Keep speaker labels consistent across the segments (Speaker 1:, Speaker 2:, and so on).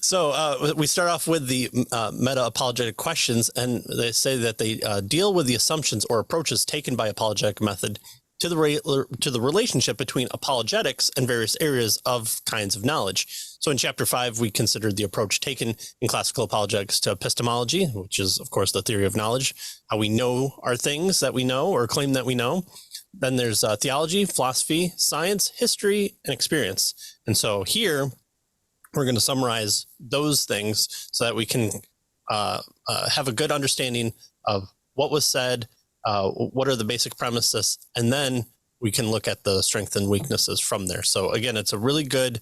Speaker 1: So we start off with the meta-apologetic questions, and they say that they deal with the assumptions or approaches taken by apologetic method to the relationship between apologetics and various areas of kinds of knowledge. So in chapter 5, we considered the approach taken in classical apologetics to epistemology, which is, of course, the theory of knowledge, how we know our things that we know or claim that we know. Then there's theology, philosophy, science, history, and experience. And so here we're going to summarize those things so that we can have a good understanding of what was said, what are the basic premises, and then we can look at the strengths and weaknesses from there. So again, it's a really good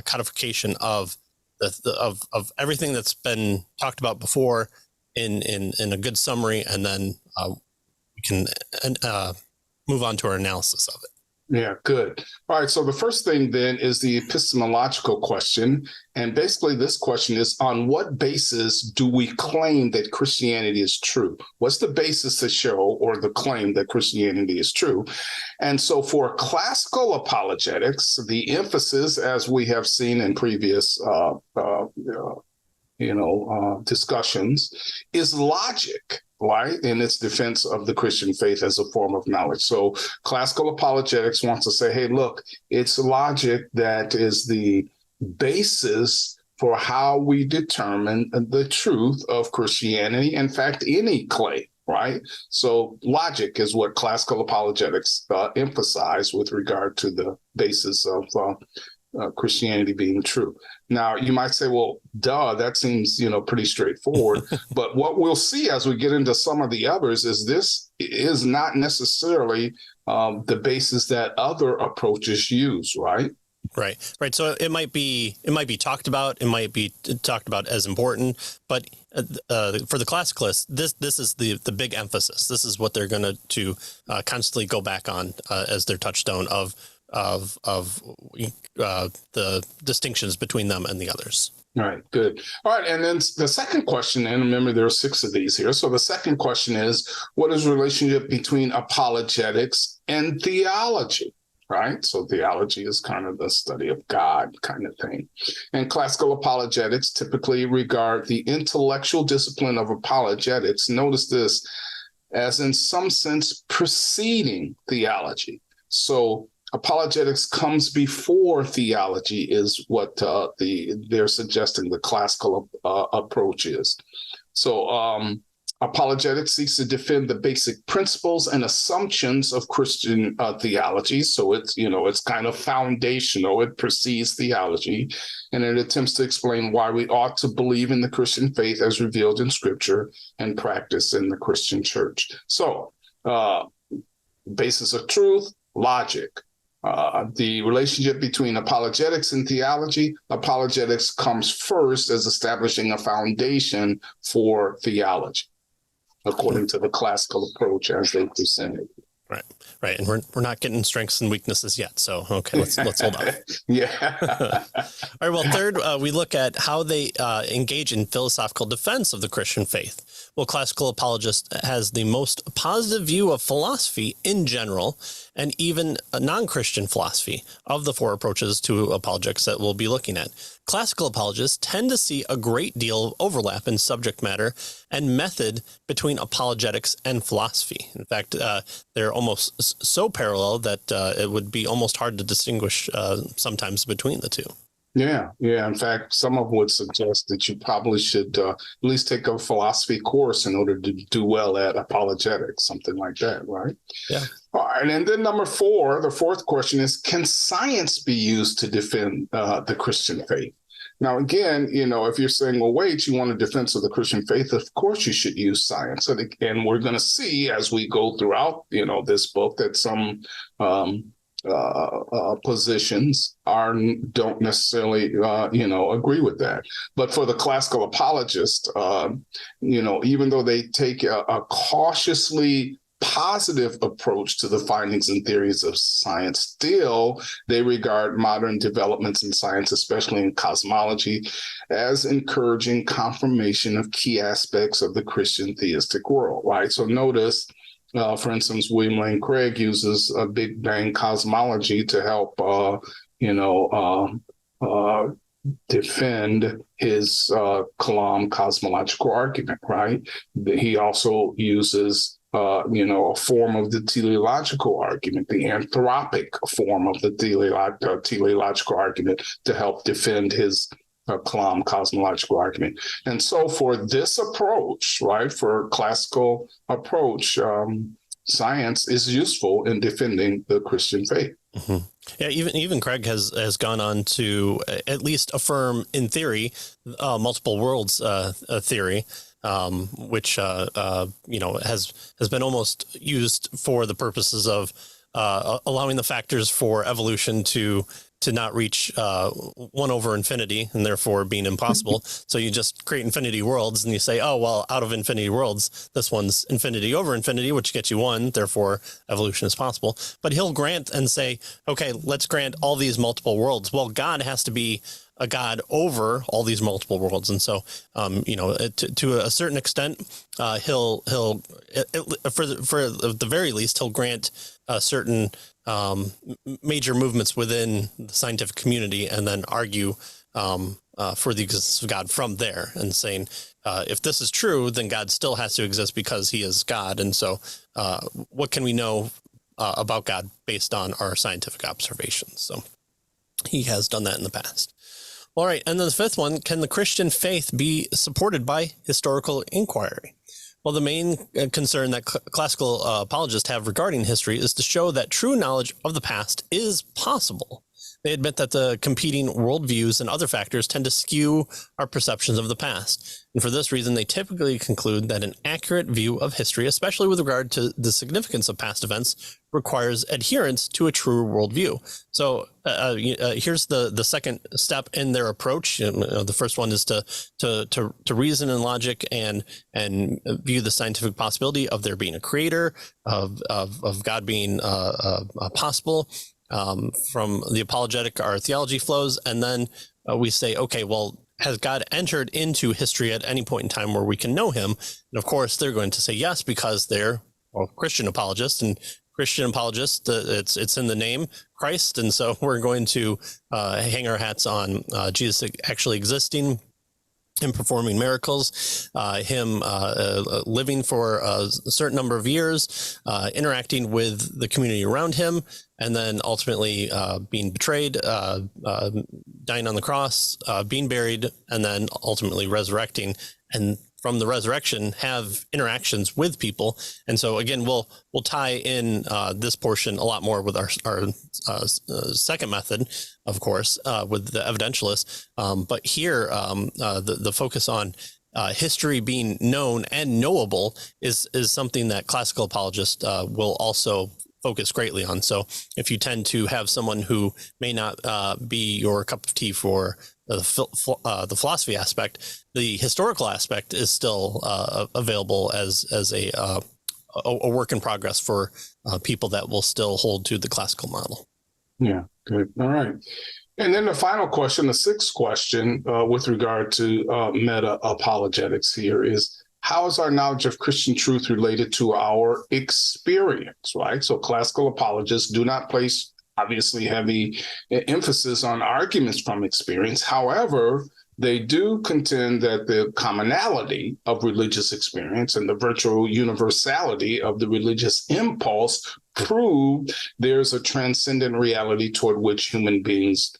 Speaker 1: codification of of everything that's been talked about before in a good summary, and then we can move on to our analysis of it.
Speaker 2: Yeah, good. All right. So the first thing then is the epistemological question. And basically this question is, on what basis do we claim that Christianity is true? What's the basis to show or the claim that Christianity is true? And so for classical apologetics, the emphasis, as we have seen in previous discussions, is logic, right, in its defense of the Christian faith as a form of knowledge. So classical apologetics wants to say, hey, look, it's logic that is the basis for how we determine the truth of Christianity. In fact, any claim, right? So logic is what classical apologetics emphasize with regard to the basis of Christianity being true. Now, you might say, well, duh, that seems, pretty straightforward. But what we'll see as we get into some of the others is this is not necessarily the basis that other approaches use, right?
Speaker 1: Right. So it might be talked about. It might be talked about as important, but for the classicalists, this is the big emphasis. This is what they're going to constantly go back on as their touchstone of the distinctions between them and the others.
Speaker 2: All right, good. All right, and then the second question, and remember there are 6 of these here. So the second question is, what is the relationship between apologetics and theology? Right? So theology is kind of the study of God kind of thing. And classical apologetics typically regard the intellectual discipline of apologetics, notice this, as in some sense preceding theology. So apologetics comes before theology is what they're suggesting the classical approach is. So apologetics seeks to defend the basic principles and assumptions of Christian theology. So it's kind of foundational. It precedes theology, and it attempts to explain why we ought to believe in the Christian faith as revealed in Scripture and practice in the Christian church. So basis of truth, logic. The relationship between apologetics and theology, apologetics comes first as establishing a foundation for theology, according to the classical approach as they present it.
Speaker 1: Right. And we're not getting strengths and weaknesses yet. So, okay, let's hold on.
Speaker 2: Yeah.
Speaker 1: All right. Well, third, we look at how they engage in philosophical defense of the Christian faith. Well, classical apologist has the most positive view of philosophy in general, and even a non-Christian philosophy of the 4 approaches to apologetics that we'll be looking at. Classical apologists tend to see a great deal of overlap in subject matter and method between apologetics and philosophy. In fact, they're almost so parallel that it would be almost hard to distinguish sometimes between the two.
Speaker 2: Yeah. In fact, some of them would suggest that you probably should at least take a philosophy course in order to do well at apologetics, something like that, right?
Speaker 1: Yeah.
Speaker 2: All right. And then number 4, the fourth question is, can science be used to defend the Christian faith? Now, again, if you're saying, well, wait, you want a defense of the Christian faith, of course you should use science. And we're going to see as we go throughout, this book that some positions don't necessarily, agree with that. But for the classical apologist, even though they take a cautiously positive approach to the findings and theories of science, still they regard modern developments in science, especially in cosmology, as encouraging confirmation of key aspects of the Christian theistic world, right? So notice, for instance, William Lane Craig uses a Big Bang cosmology to help, defend his Kalam cosmological argument, right? He also uses a form of the teleological argument, the anthropic form of the teleological argument, to help defend his Kalam cosmological argument. And so for this approach, right, for classical approach, science is useful in defending the Christian faith.
Speaker 1: Mm-hmm. Yeah, even Craig has gone on to at least affirm, in theory, multiple worlds theory, which has been almost used for the purposes of allowing the factors for evolution to not reach 1 over infinity and therefore being impossible. So you just create infinity worlds and you say, oh, well, out of infinity worlds, this one's infinity over infinity, which gets you 1, therefore evolution is possible. But he'll grant and say, okay, let's grant all these multiple worlds. Well, God has to be a God over all these multiple worlds. And so, to a certain extent, he'll for the very least, he'll grant certain major movements within the scientific community and then argue for the existence of God from there, and saying, if this is true, then God still has to exist because he is God. And so what can we know about God based on our scientific observations? So he has done that in the past. All right. And then the fifth one, can the Christian faith be supported by historical inquiry? Well, the main concern that classical apologists have regarding history is to show that true knowledge of the past is possible. They admit that the competing worldviews and other factors tend to skew our perceptions of the past. And for this reason, they typically conclude that an accurate view of history, especially with regard to the significance of past events, requires adherence to a true worldview. So here's the second step in their approach. The first one is to reason in logic and view the scientific possibility of there being a creator, of God being possible. From the apologetic, our theology flows, and then we say, okay, well, has God entered into history at any point in time where we can know him? And of course, they're going to say yes, because they're Christian apologists, and Christian apologists, it's in the name Christ. And so we're going to hang our hats on Jesus actually existing, him performing miracles, him living for a certain number of years, interacting with the community around him, and then ultimately being betrayed, dying on the cross, being buried, and then ultimately resurrecting. And from the resurrection, have interactions with people. And so again, we'll tie in this portion a lot more with our second method, of course, with the evidentialists. But here, the focus on history being known and knowable is something that classical apologists will also focus greatly on. So if you tend to have someone who may not be your cup of tea for the philosophy aspect, the historical aspect is still available as a work in progress for people that will still hold to the classical model.
Speaker 2: Yeah, good. All right. And then the final question, the sixth question with regard to meta-apologetics here is, how is our knowledge of Christian truth related to our experience, right? So classical apologists do not place obviously heavy emphasis on arguments from experience. However, they do contend that the commonality of religious experience and the virtual universality of the religious impulse prove there's a transcendent reality toward which human beings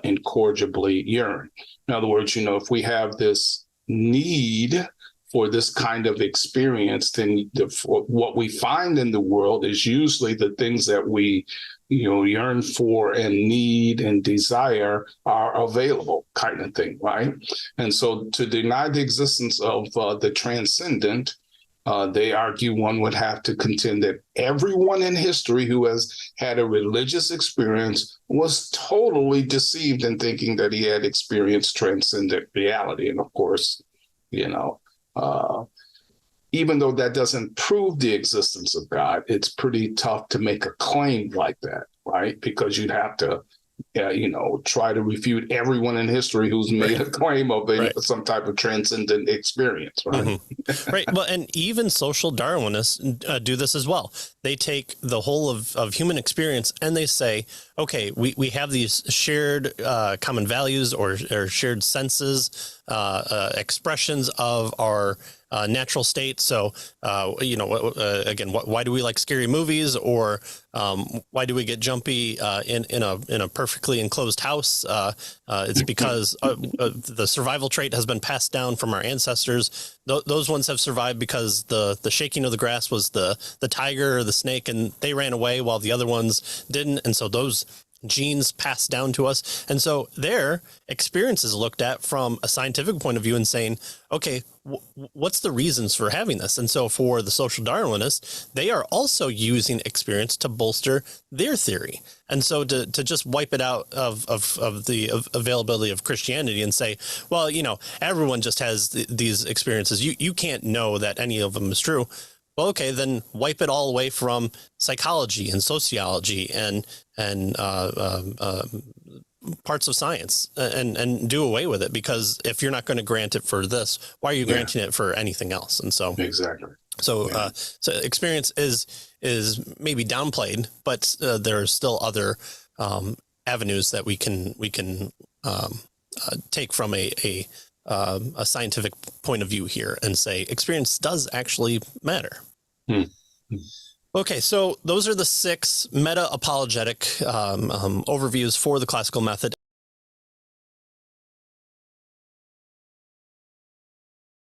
Speaker 2: incorrigibly yearn. In other words, if we have this need for this kind of experience, then what we find in the world is usually the things that we yearn for and need and desire are available, kind of thing, right? And so to deny the existence of the transcendent, they argue one would have to contend that everyone in history who has had a religious experience was totally deceived in thinking that he had experienced transcendent reality. And of course, even though that doesn't prove the existence of God, it's pretty tough to make a claim like that, right? Because you'd have to try to refute everyone in history who's made a claim of some type of transcendent experience, right?
Speaker 1: Mm-hmm. Right. Well, and even social Darwinists do this as well. They take the whole of human experience and they say, okay, we have these shared common values or shared senses, expressions of our natural state. So, again, why do we like scary movies, or why do we get jumpy in a perfectly enclosed house? It's because the survival trait has been passed down from our ancestors. Those ones have survived because the shaking of the grass was the tiger or the snake, and they ran away while the other ones didn't. And so those genes passed down to us. And so their experience is looked at from a scientific point of view and saying, okay, what's the reasons for having this? And so for the social Darwinists, they are also using experience to bolster their theory. And so to just wipe it out of the availability of Christianity and say, well, everyone just has these experiences. You can't know that any of them is true. Well, okay, then wipe it all away from psychology and sociology and parts of science and do away with it, because if you're not going to grant it for this, why are you granting it for anything else? And so
Speaker 2: exactly.
Speaker 1: So experience is maybe downplayed, but there are still other avenues that we can take from a scientific point of view here and say experience does actually matter. Okay, so those are the 6 meta-apologetic overviews for the classical method.